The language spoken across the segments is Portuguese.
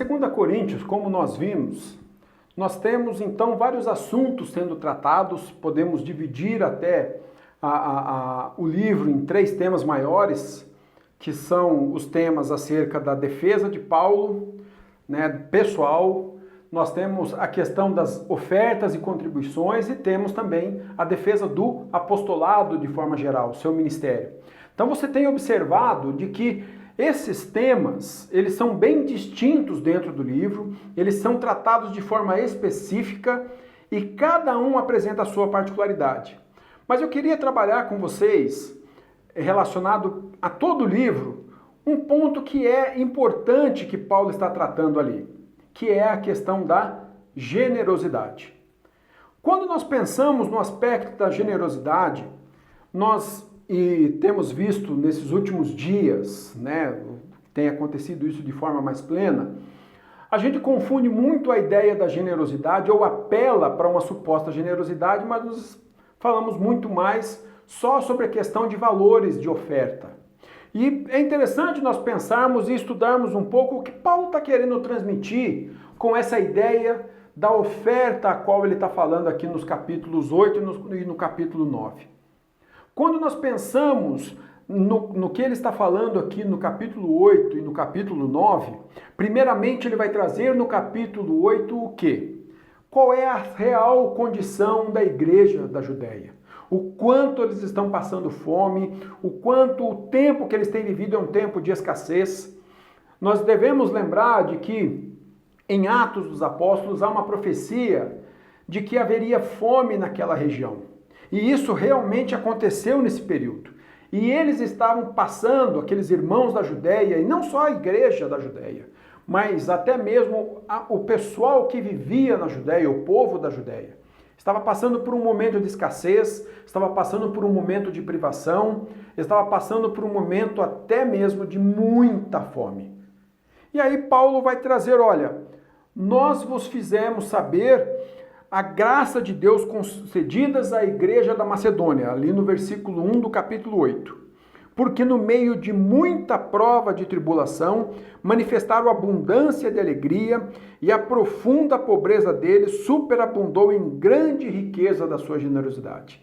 2 Coríntios, como nós vimos, nós temos então vários assuntos sendo tratados, podemos dividir até o livro em 3 temas maiores, que são os temas acerca da defesa de Paulo, né, pessoal. Nós temos a questão das ofertas e contribuições e temos também a defesa do apostolado de forma geral, seu ministério. Então você tem observado de que esses temas, eles são bem distintos dentro do livro, eles são tratados de forma específica e cada um apresenta a sua particularidade. Mas eu queria trabalhar com vocês, relacionado a todo o livro, um ponto que é importante que Paulo está tratando ali, que é a questão da generosidade. Quando nós pensamos no aspecto da generosidade, e temos visto nesses últimos dias, né, tem acontecido isso de forma mais plena, a gente confunde muito a ideia da generosidade ou apela para uma suposta generosidade, mas nós falamos muito mais só sobre a questão de valores de oferta. E é interessante nós pensarmos e estudarmos um pouco o que Paulo está querendo transmitir com essa ideia da oferta a qual ele está falando aqui nos capítulos 8 e no capítulo 9. Quando nós pensamos no que ele está falando aqui no capítulo 8 e no capítulo 9, primeiramente ele vai trazer no capítulo 8 o quê? Qual é a real condição da igreja da Judéia? O quanto eles estão passando fome, o quanto o tempo que eles têm vivido é um tempo de escassez. Nós devemos lembrar de que em Atos dos Apóstolos há uma profecia de que haveria fome naquela região. E isso realmente aconteceu nesse período. E eles estavam passando, aqueles irmãos da Judéia, e não só a igreja da Judéia, mas até mesmo o pessoal que vivia na Judéia, o povo da Judéia, estava passando por um momento de escassez, estava passando por um momento de privação, estava passando por um momento até mesmo de muita fome. E aí Paulo vai trazer, olha, nós vos fizemos saber a graça de Deus concedidas à igreja da Macedônia, ali no versículo 1 do capítulo 8. Porque no meio de muita prova de tribulação, manifestaram abundância de alegria, e a profunda pobreza deles superabundou em grande riqueza da sua generosidade.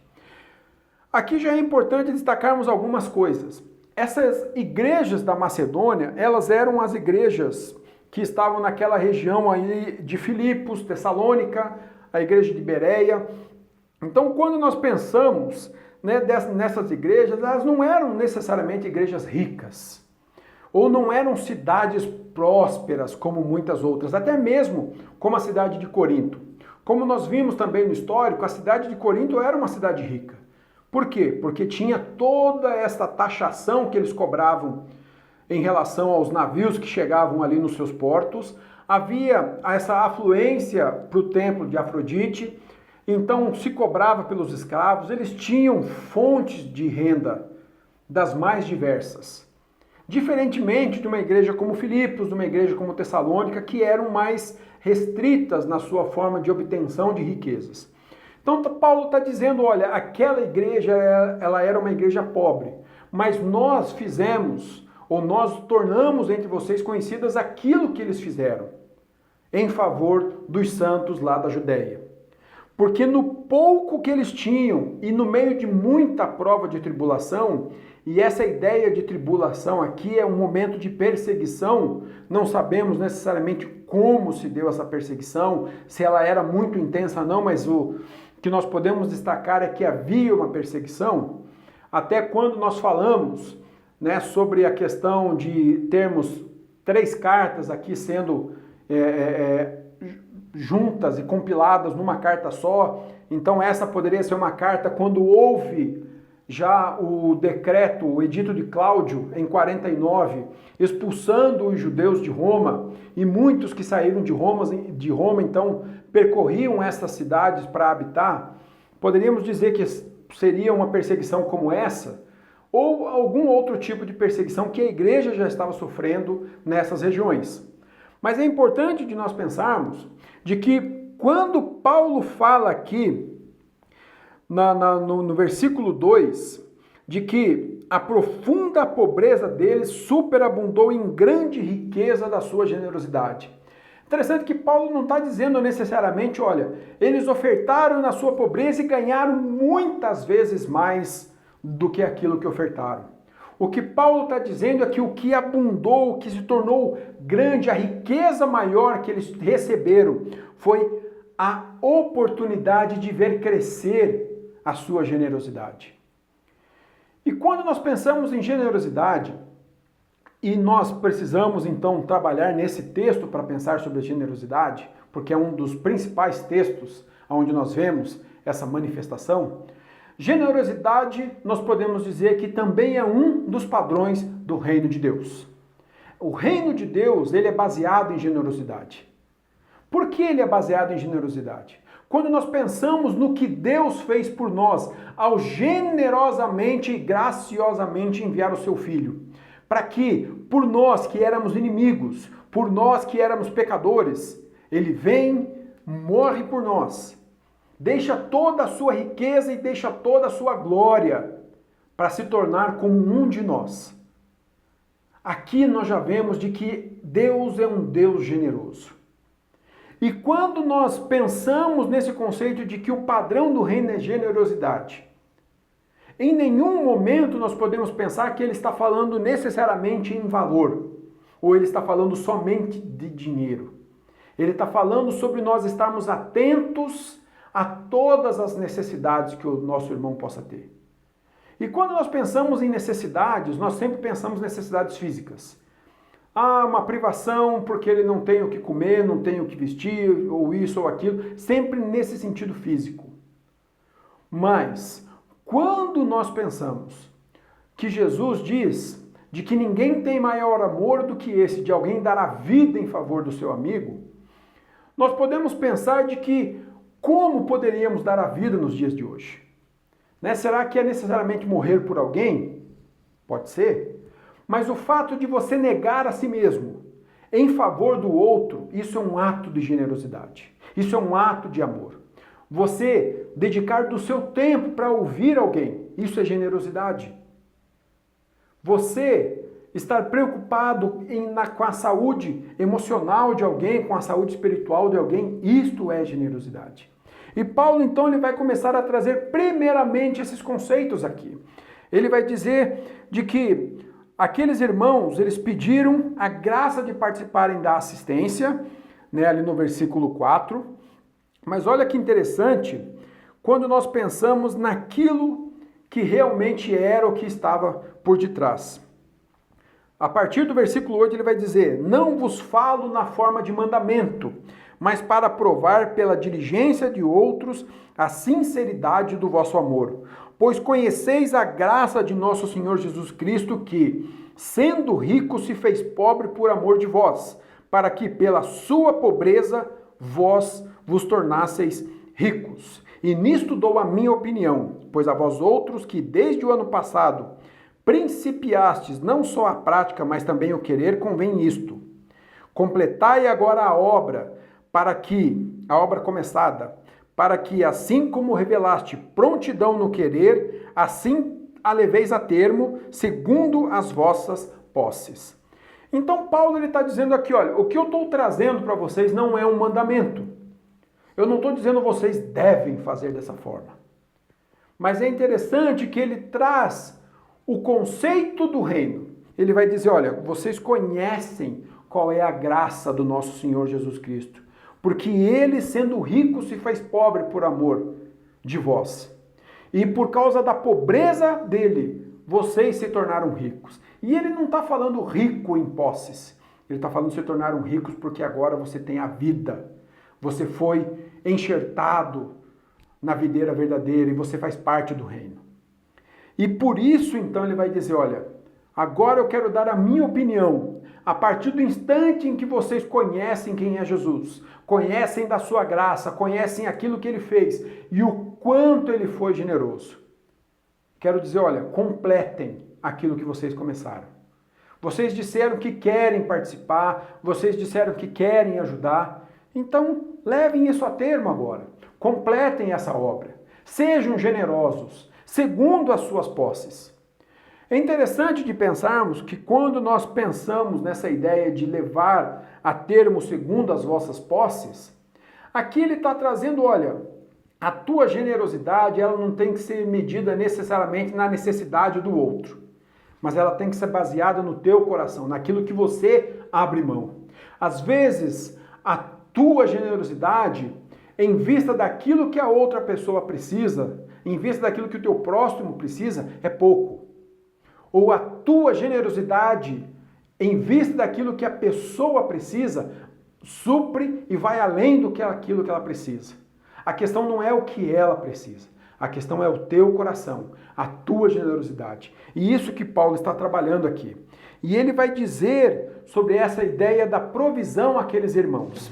Aqui já é importante destacarmos algumas coisas. Essas igrejas da Macedônia, elas eram as igrejas que estavam naquela região aí de Filipos, Tessalônica, a igreja de Bereia. Então, quando nós pensamos, né, nessas igrejas, elas não eram necessariamente igrejas ricas, ou não eram cidades prósperas como muitas outras, até mesmo como a cidade de Corinto. Como nós vimos também no histórico, a cidade de Corinto era uma cidade rica. Por quê? Porque tinha toda essa taxação que eles cobravam em relação aos navios que chegavam ali nos seus portos. Havia essa afluência para o templo de Afrodite, então se cobrava pelos escravos, eles tinham fontes de renda das mais diversas. Diferentemente de uma igreja como Filipos, de uma igreja como Tessalônica, que eram mais restritas na sua forma de obtenção de riquezas. Então Paulo está dizendo, olha, aquela igreja ela era uma igreja pobre, mas nós fizemos, ou nós tornamos entre vocês conhecidas aquilo que eles fizeram em favor dos santos lá da Judéia. Porque no pouco que eles tinham e no meio de muita prova de tribulação, e essa ideia de tribulação aqui é um momento de perseguição, não sabemos necessariamente como se deu essa perseguição, se ela era muito intensa ou não, mas o que nós podemos destacar é que havia uma perseguição. Até quando nós falamos, né, sobre a questão de termos 3 cartas aqui sendo juntas e compiladas numa carta só, então essa poderia ser uma carta quando houve já o decreto, o edito de Cláudio em 49, expulsando os judeus de Roma, e muitos que saíram de Roma então percorriam essas cidades para habitar. Poderíamos dizer que seria uma perseguição como essa, ou algum outro tipo de perseguição que a igreja já estava sofrendo nessas regiões. Mas é importante de nós pensarmos de que quando Paulo fala aqui, no versículo 2, de que a profunda pobreza deles superabundou em grande riqueza da sua generosidade. Interessante que Paulo não está dizendo necessariamente, olha, eles ofertaram na sua pobreza e ganharam muitas vezes mais do que aquilo que ofertaram. O que Paulo está dizendo é que o que abundou, o que se tornou grande, a riqueza maior que eles receberam foi a oportunidade de ver crescer a sua generosidade. E quando nós pensamos em generosidade, e nós precisamos então trabalhar nesse texto para pensar sobre a generosidade, porque é um dos principais textos onde nós vemos essa manifestação. Generosidade, nós podemos dizer que também é um dos padrões do reino de Deus. O reino de Deus, ele é baseado em generosidade. Por que ele é baseado em generosidade? Quando nós pensamos no que Deus fez por nós, ao generosamente e graciosamente enviar o seu Filho, para que, por nós que éramos inimigos, por nós que éramos pecadores, ele vem, morre por nós, deixa toda a sua riqueza e deixa toda a sua glória para se tornar como um de nós. Aqui nós já vemos de que Deus é um Deus generoso. E quando nós pensamos nesse conceito de que o padrão do reino é generosidade, em nenhum momento nós podemos pensar que ele está falando necessariamente em valor, ou ele está falando somente de dinheiro. Ele está falando sobre nós estarmos atentos a todas as necessidades que o nosso irmão possa ter. E quando nós pensamos em necessidades, nós sempre pensamos em necessidades físicas. Uma privação porque ele não tem o que comer, não tem o que vestir, ou isso ou aquilo, sempre nesse sentido físico. Mas quando nós pensamos que Jesus diz de que ninguém tem maior amor do que esse de alguém dar a vida em favor do seu amigo, nós podemos pensar de que como poderíamos dar a vida nos dias de hoje? Né? Será que é necessariamente morrer por alguém? Pode ser. Mas o fato de você negar a si mesmo em favor do outro, isso é um ato de generosidade. Isso é um ato de amor. Você dedicar do seu tempo para ouvir alguém, isso é generosidade. Você estar preocupado com a saúde emocional de alguém, com a saúde espiritual de alguém, isto é generosidade. E Paulo então ele vai começar a trazer primeiramente esses conceitos aqui. Ele vai dizer de que aqueles irmãos, eles pediram a graça de participarem da assistência, né, ali no versículo 4. Mas olha que interessante, quando nós pensamos naquilo que realmente era o que estava por detrás. A partir do versículo 8 ele vai dizer: não vos falo na forma de mandamento, mas para provar pela diligência de outros a sinceridade do vosso amor. Pois conheceis a graça de nosso Senhor Jesus Cristo, que, sendo rico, se fez pobre por amor de vós, para que pela sua pobreza vós vos tornasseis ricos. E nisto dou a minha opinião, pois a vós outros que desde o ano passado principiastes não só a prática, mas também o querer, convém isto: completai agora a obra começada, para que assim como revelaste prontidão no querer, assim a leveis a termo, segundo as vossas posses. Então Paulo está dizendo aqui, olha, o que eu estou trazendo para vocês não é um mandamento. Eu não estou dizendo vocês devem fazer dessa forma. Mas é interessante que ele traz o conceito do reino. Ele vai dizer, olha, vocês conhecem qual é a graça do nosso Senhor Jesus Cristo. Porque ele, sendo rico, se fez pobre por amor de vós. E por causa da pobreza dele, vocês se tornaram ricos. E ele não está falando rico em posses. Ele está falando se tornaram ricos porque agora você tem a vida. Você foi enxertado na videira verdadeira e você faz parte do reino. E por isso, então, ele vai dizer, olha, agora eu quero dar a minha opinião. A partir do instante em que vocês conhecem quem é Jesus, conhecem da sua graça, conhecem aquilo que ele fez e o quanto ele foi generoso. Quero dizer, olha, completem aquilo que vocês começaram. Vocês disseram que querem participar, vocês disseram que querem ajudar. Então, levem isso a termo agora. Completem essa obra. Sejam generosos, segundo as suas posses. É interessante de pensarmos que quando nós pensamos nessa ideia de levar a termo segundo as vossas posses, aqui ele está trazendo, olha, a tua generosidade ela não tem que ser medida necessariamente na necessidade do outro, mas ela tem que ser baseada no teu coração, naquilo que você abre mão. Às vezes, a tua generosidade, em vista daquilo que a outra pessoa precisa, em vista daquilo que o teu próximo precisa, é pouco. Ou a tua generosidade, em vista daquilo que a pessoa precisa, supre e vai além do que aquilo que ela precisa. A questão não é o que ela precisa, a questão é o teu coração, a tua generosidade. E isso que Paulo está trabalhando aqui. E ele vai dizer sobre essa ideia da provisão àqueles irmãos.